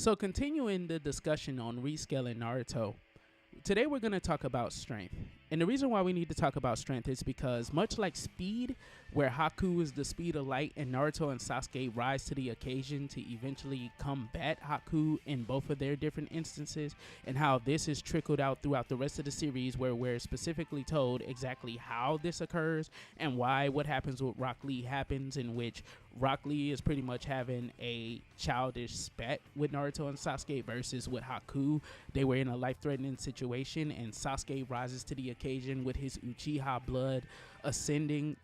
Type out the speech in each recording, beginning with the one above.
So continuing the discussion on rescaling Naruto, today we're going to talk about strength. And the reason why we need to talk about strength is because much like speed, where Haku is the speed of light and Naruto and Sasuke rise to the occasion to eventually combat Haku in both of their different instances, and how this is trickled out throughout the rest of the series where we're specifically told exactly how this occurs and why what happens with Rock Lee happens, in which Rock Lee is pretty much having a childish spat with Naruto and Sasuke versus with Haku. They were in a life-threatening situation and Sasuke rises to the occasion with his Uchiha blood ascending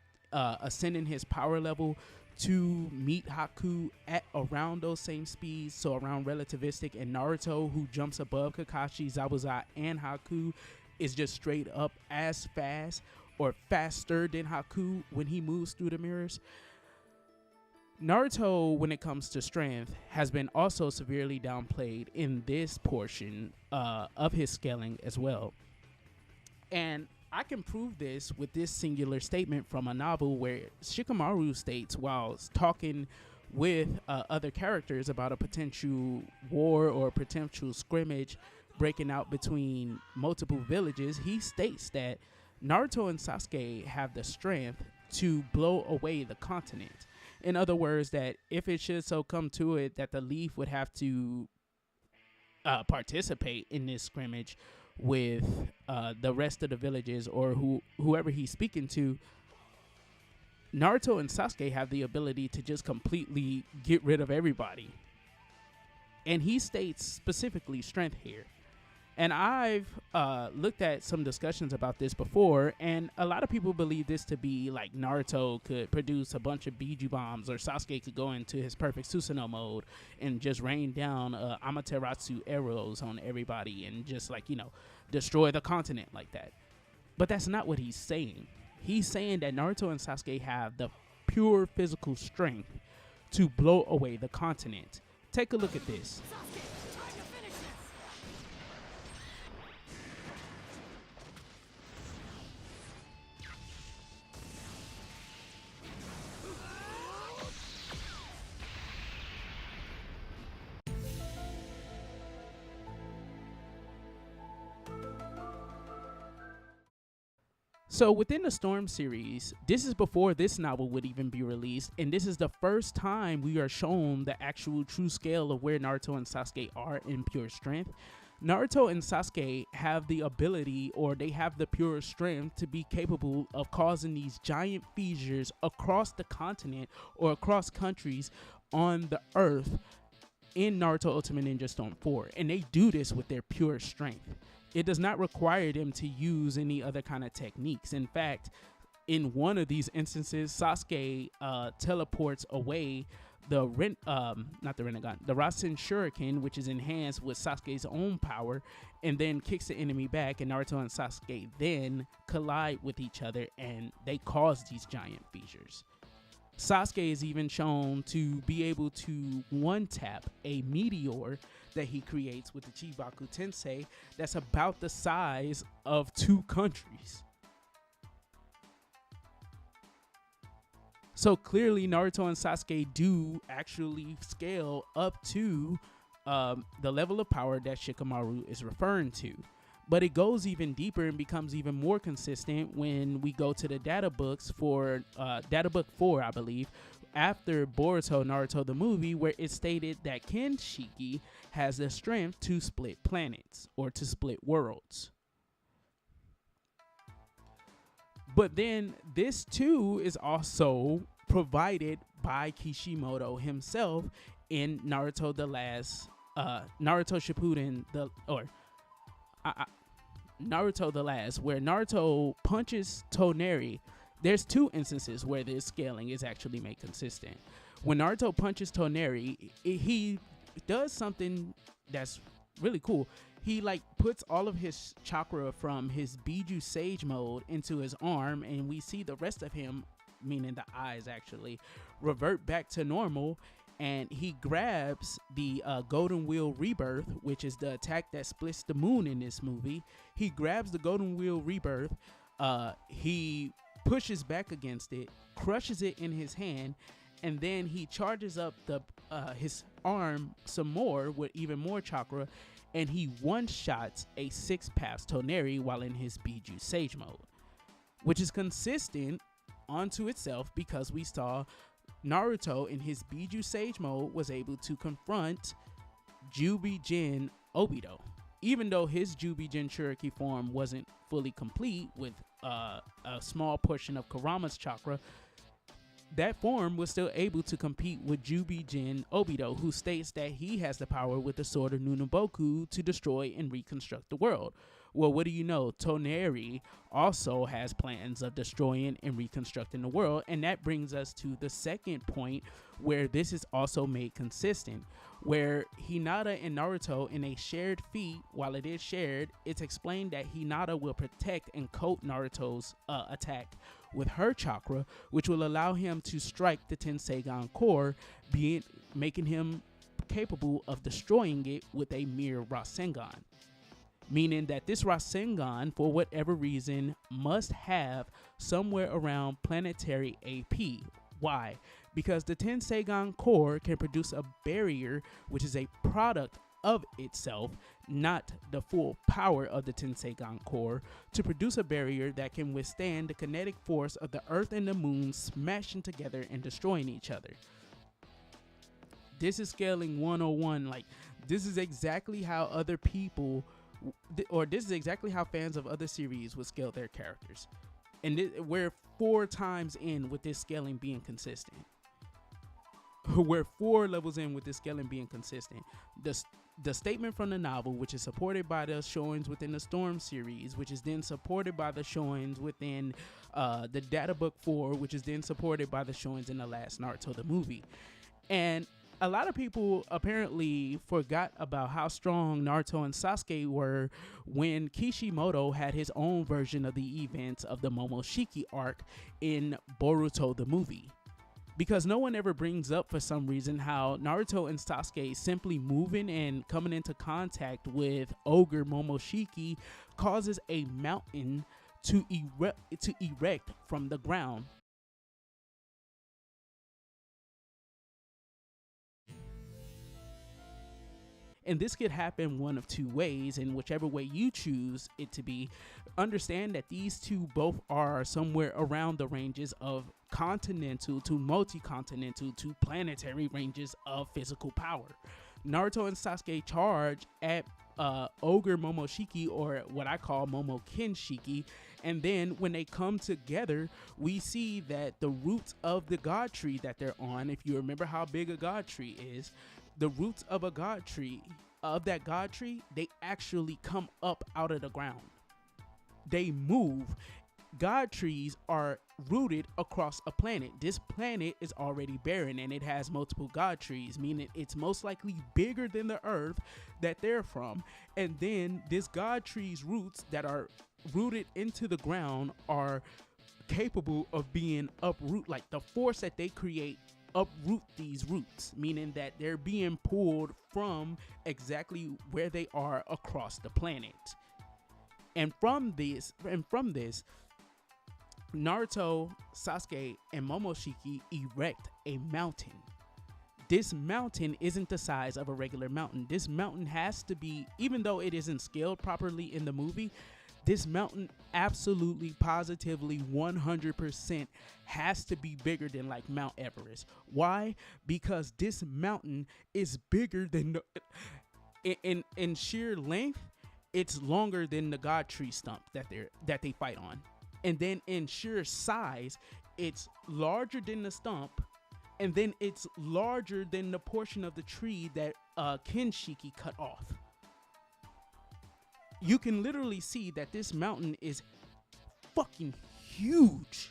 his power level to meet Haku at around those same speeds, so around relativistic, and Naruto, who jumps above Kakashi, Zabuza, and Haku, is just straight up as fast or faster than Haku when he moves through the mirrors. Naruto, when it comes to strength, has been also severely downplayed in this portion of his scaling as well. And I can prove this with this singular statement from a novel where Shikamaru states, while talking with other characters about a potential war or potential scrimmage breaking out between multiple villages, he states that Naruto and Sasuke have the strength to blow away the continent. In other words, that if it should so come to it that the Leaf would have to participate in this scrimmage with the rest of the villages or whoever he's speaking to, Naruto and Sasuke have the ability to just completely get rid of everybody. And he states specifically strength here. And I've looked at some discussions about this before, and a lot of people believe this to be like Naruto could produce a bunch of Biju bombs, or Sasuke could go into his perfect Susanoo mode and just rain down Amaterasu arrows on everybody and just, like, destroy the continent like that. But that's not what he's saying. He's saying that Naruto and Sasuke have the pure physical strength to blow away the continent. Take a look at this. So within the Storm series, this is before this novel would even be released, and this is the first time we are shown the actual true scale of where Naruto and Sasuke are in pure strength. Naruto and Sasuke have the ability, or they have the pure strength, to be capable of causing these giant fissures across the continent or across countries on the earth in Naruto Ultimate Ninja Storm 4, and they do this with their pure strength. It does not require them to use any other kind of techniques. In fact, in one of these instances, Sasuke teleports away the Rasen Shuriken, which is enhanced with Sasuke's own power, and then kicks the enemy back, and Naruto and Sasuke then collide with each other, and they cause these giant fissures. Sasuke is even shown to be able to one-tap a meteor that he creates with the Chibaku Tensei that's about the size of 2 countries. So clearly Naruto and Sasuke do actually scale up to the level of power that Shikamaru is referring to. But it goes even deeper and becomes even more consistent when we go to the data books for data book 4, I believe, after Boruto Naruto the movie, where it stated that Kenshiki has the strength to split planets or to split worlds. But then this too is also provided by Kishimoto himself in Naruto Naruto Shippuden, Naruto the Last, where Naruto punches Toneri. There's 2 instances where this scaling is actually made consistent. When Naruto punches Toneri, he does something that's really cool. He puts all of his chakra from his Biju Sage mode into his arm, and we see the rest of him, meaning the eyes actually, revert back to normal. And he grabs the Golden Wheel Rebirth, which is the attack that splits the moon in this movie. He grabs the Golden Wheel Rebirth, he pushes back against it, crushes it in his hand, and then he charges up the his arm some more with even more chakra, and he one-shots a 6-pass Toneri while in his Biju Sage mode, which is consistent onto itself because we saw Naruto in his Biju Sage mode was able to confront Jubei Obito. Even though his Jubei Jinchuriki form wasn't fully complete with a small portion of Kurama's chakra, that form was still able to compete with Jubei Obito, who states that he has the power with the sword of Nunoboku to destroy and reconstruct the world. Well, what do you know? Toneri also has plans of destroying and reconstructing the world, and that brings us to the second point where this is also made consistent, where Hinata and Naruto in a shared feat, while it is shared, it's explained that Hinata will protect and coat Naruto's attack with her chakra, which will allow him to strike the Tenseigan core, making him capable of destroying it with a mere Rasengan. Meaning that this Rasengan, for whatever reason, must have somewhere around planetary AP. Why? Because the Tenseigan core can produce a barrier, which is a product of itself, not the full power of the Tenseigan core, to produce a barrier that can withstand the kinetic force of the Earth and the Moon smashing together and destroying each other. This is scaling 101. Like, this is exactly how other people, or this is exactly how fans of other series would scale their characters. And we're 4 times in with this scaling being consistent. We're 4 levels in with this scaling being consistent. The statement from the novel, which is supported by the showings within the Storm series, which is then supported by the showings within the Data Book 4, which is then supported by the showings in the last Naruto the movie. And a lot of people apparently forgot about how strong Naruto and Sasuke were when Kishimoto had his own version of the events of the Momoshiki arc in Boruto the movie. Because no one ever brings up, for some reason, how Naruto and Sasuke simply moving and coming into contact with Ogre Momoshiki causes a mountain to erect from the ground. And this could happen one of 2 ways, and whichever way you choose it to be, understand that these two both are somewhere around the ranges of continental to multi-continental to planetary ranges of physical power. Naruto and Sasuke charge at Ogre Momoshiki, or what I call Momo Kinshiki, and then when they come together, we see that the roots of the god tree that they're on, if you remember how big a god tree is, the roots of a god tree, they actually come up out of the ground. They move. God trees are rooted across a planet. This planet is already barren and it has multiple god trees, meaning it's most likely bigger than the earth that they're from. And then this god tree's roots that are rooted into the ground are capable of being uproot, like the force that they create uproot these roots, meaning that they're being pulled from exactly where they are across the planet. And from this, Naruto, Sasuke, and Momoshiki erect a mountain. This mountain isn't the size of a regular mountain. This mountain has to be, even though it isn't scaled properly in the movie, this mountain absolutely, positively, 100% has to be bigger than like Mount Everest. Why? Because this mountain is bigger than in sheer length. It's longer than the god tree stump that they fight on, and then in sheer size, it's larger than the stump, and then it's larger than the portion of the tree that Kinshiki cut off. You can literally see that this mountain is fucking huge.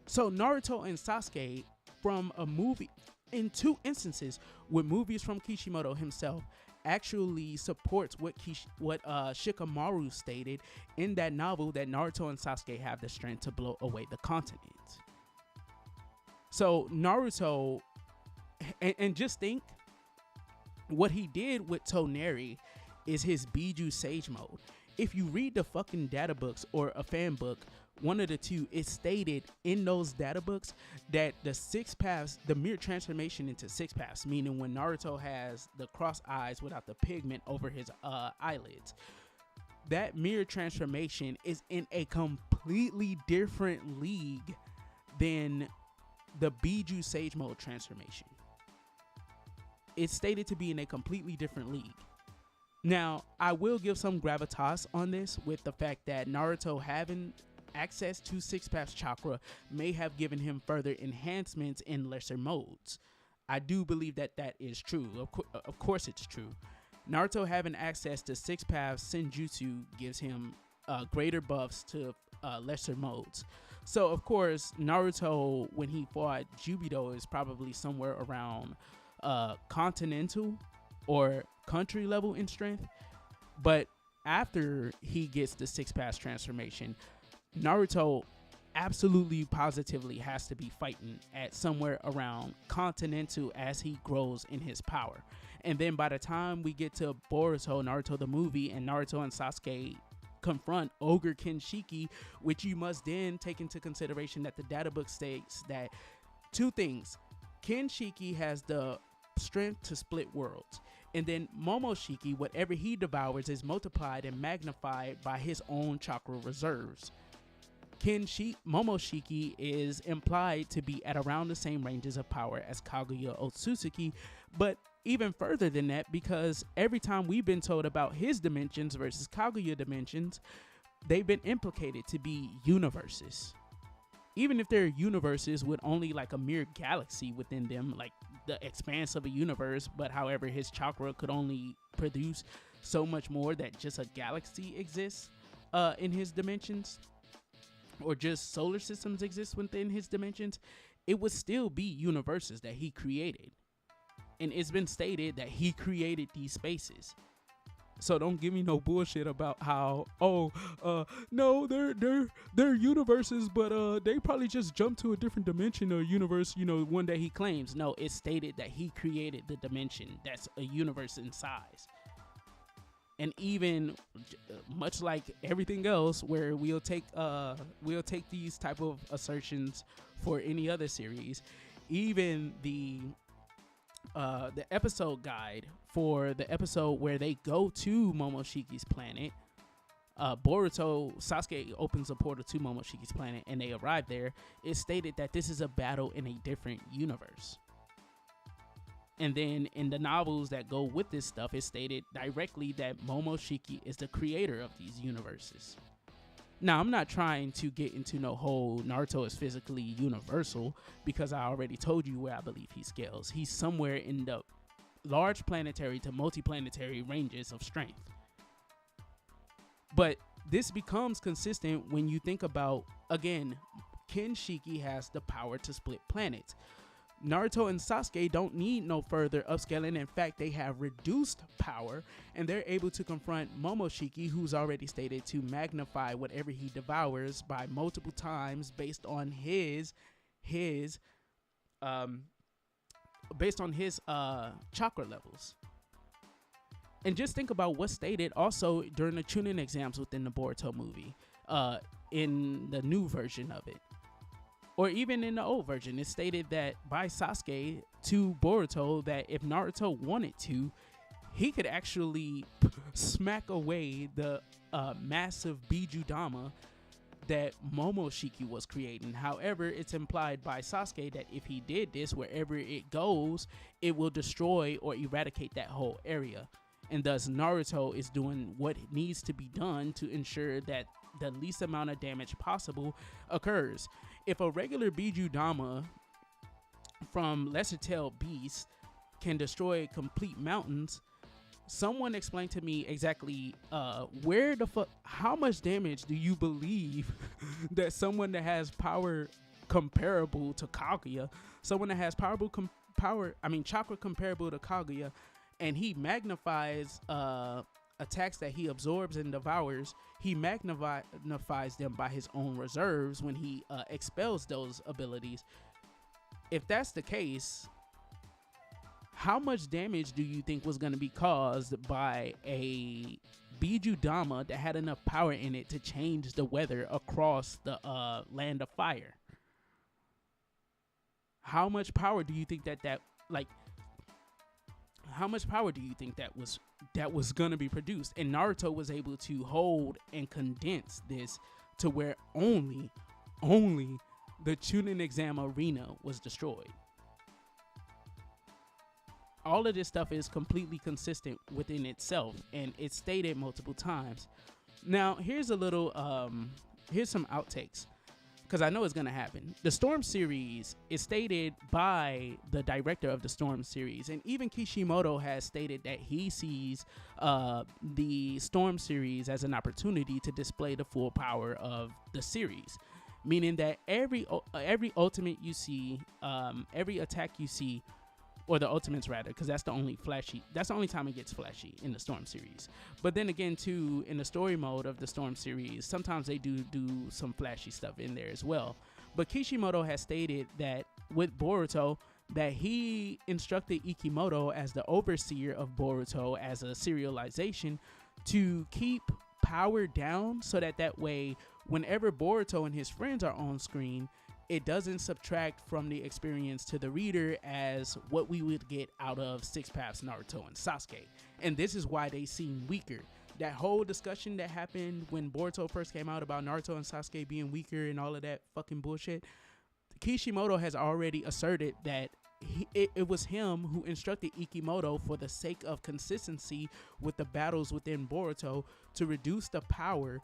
So Naruto and Sasuke, from a movie, in 2 instances with movies from Kishimoto himself, actually supports what Shikamaru stated in that novel, that Naruto and Sasuke have the strength to blow away the continent. So Naruto, and just think what he did with Toneri is his Biju Sage mode. If you read the fucking data books or a fan book, one of the two, it's stated in those data books that the six paths, the mere transformation into six paths, meaning when Naruto has the cross eyes without the pigment over his eyelids, that mere transformation is in a completely different league than the Biju Sage Mode transformation. It's stated to be in a completely different league. Now, I will give some gravitas on this with the fact that Naruto having access to Six Paths Chakra may have given him further enhancements in lesser modes. I do believe that that is true. Of course it's true. Naruto having access to Six Paths Senjutsu gives him greater buffs to lesser modes. So, of course, Naruto, when he fought Jubido, is probably somewhere around continental or country level in strength. But after he gets the Six Paths transformation, Naruto absolutely positively has to be fighting at somewhere around continental as he grows in his power. And then by the time we get to Boruto, Naruto the movie, and Naruto and Sasuke confront Ogre Kinshiki, which you must then take into consideration that the data book states that two things: Kinshiki has the strength to split worlds, and then Momoshiki, whatever he devours is multiplied and magnified by his own chakra reserves. Momoshiki is implied to be at around the same ranges of power as Kaguya Otsutsuki, but even further than that, because every time we've been told about his dimensions versus Kaguya dimensions, they've been implicated to be universes. Even if they're universes with only like a mere galaxy within them, like the expanse of a universe, but however his chakra could only produce so much more that just a galaxy exists in his dimensions, or just solar systems exist within his dimensions, it would still be universes that he created. And it's been stated that he created these spaces. So don't give me no bullshit about how, no, they're universes, but they probably just jumped to a different dimension or universe, one that he claims. No, it's stated that he created the dimension that's a universe in size. And even much like everything else, where we'll take these type of assertions for any other series, even the episode guide for the episode where they go to Momoshiki's planet, Sasuke opens a portal to Momoshiki's planet and they arrive there. It's stated that this is a battle in a different universe. And then in the novels that go with this stuff, it's stated directly that Momoshiki is the creator of these universes. Now, I'm not trying to get into no whole Naruto is physically universal, because I already told you where I believe he scales. He's somewhere in the large planetary to multiplanetary ranges of strength. But this becomes consistent when you think about, again, Kinshiki has the power to split planets. Naruto and Sasuke don't need no further upscaling. In fact, they have reduced power and they're able to confront Momoshiki, who's already stated to magnify whatever he devours by multiple times based on his chakra levels. And just think about what's stated also during the Chunin exams within the Boruto movie, in the new version of it. Or even in the old version, it's stated that by Sasuke to Boruto that if Naruto wanted to, he could actually smack away the massive Bijudama that Momoshiki was creating. However, it's implied by Sasuke that if he did this, wherever it goes, it will destroy or eradicate that whole area. And thus Naruto is doing what needs to be done to ensure that the least amount of damage possible occurs. If a regular Bijudama from Lesser Tail Beast can destroy complete mountains, someone explain to me exactly how much damage do you believe that someone that has power comparable to Kaguya, someone that has chakra comparable to Kaguya, and he magnifies attacks that he absorbs and devours, he magnifies them by his own reserves when he expels those abilities. If that's the case, how much damage do you think was going to be caused by a Biju Dama that had enough power in it to change the weather across the land of fire. How much power do you think that like? How much power do you think that was gonna be produced? And Naruto was able to hold and condense this to where only the Chunin exam arena was destroyed. All of this stuff is completely consistent within itself, and it's stated multiple times. Now, here's a little, here's some outtakes, because I know it's going to happen. The Storm series is stated by the director of the Storm series, and even Kishimoto has stated that he sees the Storm series as an opportunity to display the full power of the series. Meaning that every ultimate you see, every attack you see, or the ultimates rather, because that's the only time it gets flashy in the Storm series. But then again too, in the story mode of the Storm series, sometimes they do some flashy stuff in there as well. But Kishimoto has stated that with Boruto, that he instructed Ikimoto as the overseer of Boruto as a serialization to keep power down, so that way whenever Boruto and his friends are on screen, it doesn't subtract from the experience to the reader as what we would get out of Six Paths Naruto and Sasuke. And this is why they seem weaker. That whole discussion that happened when Boruto first came out about Naruto and Sasuke being weaker and all of that fucking bullshit, Kishimoto has already asserted that it was him who instructed Ikimoto, for the sake of consistency with the battles within Boruto, to reduce the power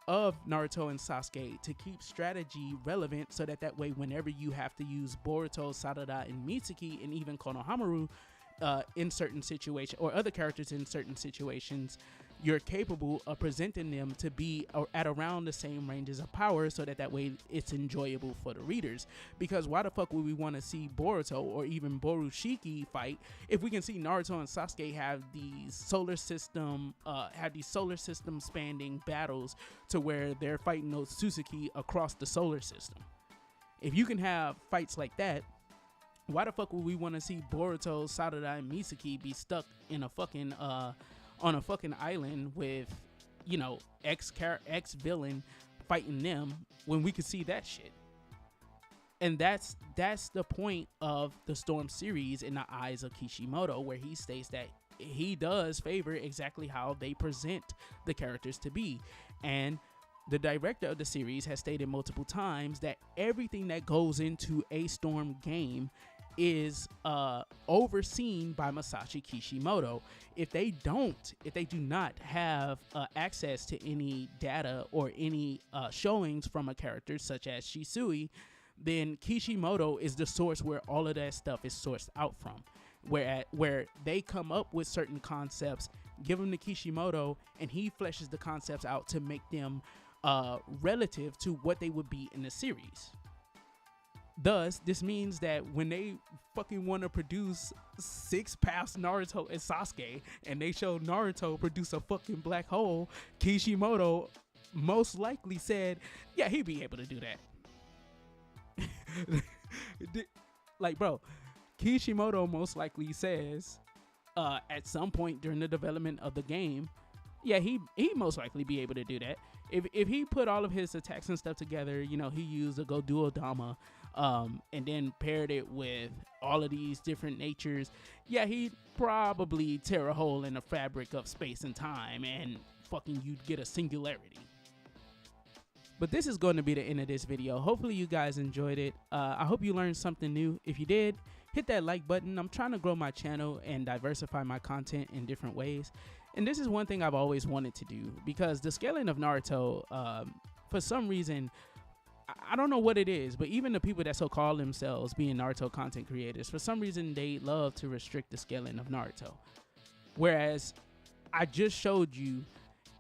of Naruto and Sasuke to keep strategy relevant, so that way whenever you have to use Boruto, Sarada, and Mitsuki, and even Konohamaru in certain situations, or other characters in certain situations, you're capable of presenting them to be at around the same ranges of power, so that way it's enjoyable for the readers. Because why the fuck would we want to see Boruto or even Momoshiki fight if we can see Naruto and Sasuke have these solar system spanning battles to where they're fighting those Suzuki across the solar system? If you can have fights like that, why the fuck would we want to see Boruto, Sarada, and Mitsuki be stuck in a fucking on a fucking island with, you know, ex villain fighting them, when we could see that shit? And that's the point of the Storm series in the eyes of Kishimoto, where he states that he does favor exactly how they present the characters to be. And the director of the series has stated multiple times that everything that goes into a Storm game is overseen by Masashi Kishimoto. If they do not have access to any data or any showings from a character such as Shisui, then Kishimoto is the source where all of that stuff is sourced out from. Where they come up with certain concepts, give them to Kishimoto, and he fleshes the concepts out to make them relative to what they would be in the series. Thus, this means that when they fucking want to produce Six Paths Naruto and Sasuke, and they show Naruto produce a fucking black hole, Kishimoto most likely said, yeah, he'd be able to do that. Like, bro, Kishimoto most likely says at some point during the development of the game, yeah, he'd most likely be able to do that. If he put all of his attacks and stuff together, you know, he used a Goduo Dama, and then paired it with all of these different natures, yeah, he'd probably tear a hole in the fabric of space and time, and fucking you'd get a singularity. But this is going to be the end of this video. Hopefully you guys enjoyed it. I hope you learned something new. If you did, hit that like button. I'm trying to grow my channel and diversify my content in different ways. And this is one thing I've always wanted to do, because the scaling of Naruto, for some reason, I don't know what it is, but even the people that so call themselves being Naruto content creators, for some reason they love to restrict the scaling of Naruto. Whereas I just showed you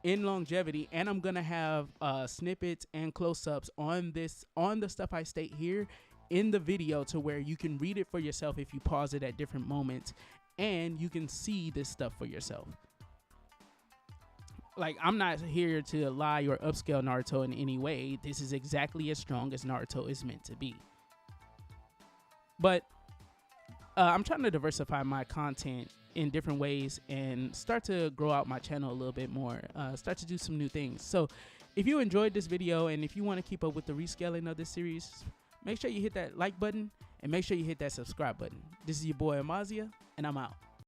in longevity, and I'm gonna have snippets and close-ups on the stuff I state here in the video, to where you can read it for yourself if you pause it at different moments, and you can see this stuff for yourself. Like, I'm not here to lie or upscale Naruto in any way. This is exactly as strong as Naruto is meant to be. But I'm trying to diversify my content in different ways and start to grow out my channel a little bit more, start to do some new things. So if you enjoyed this video and if you want to keep up with the rescaling of this series, make sure you hit that like button and make sure you hit that subscribe button. This is your boy Amazia, and I'm out.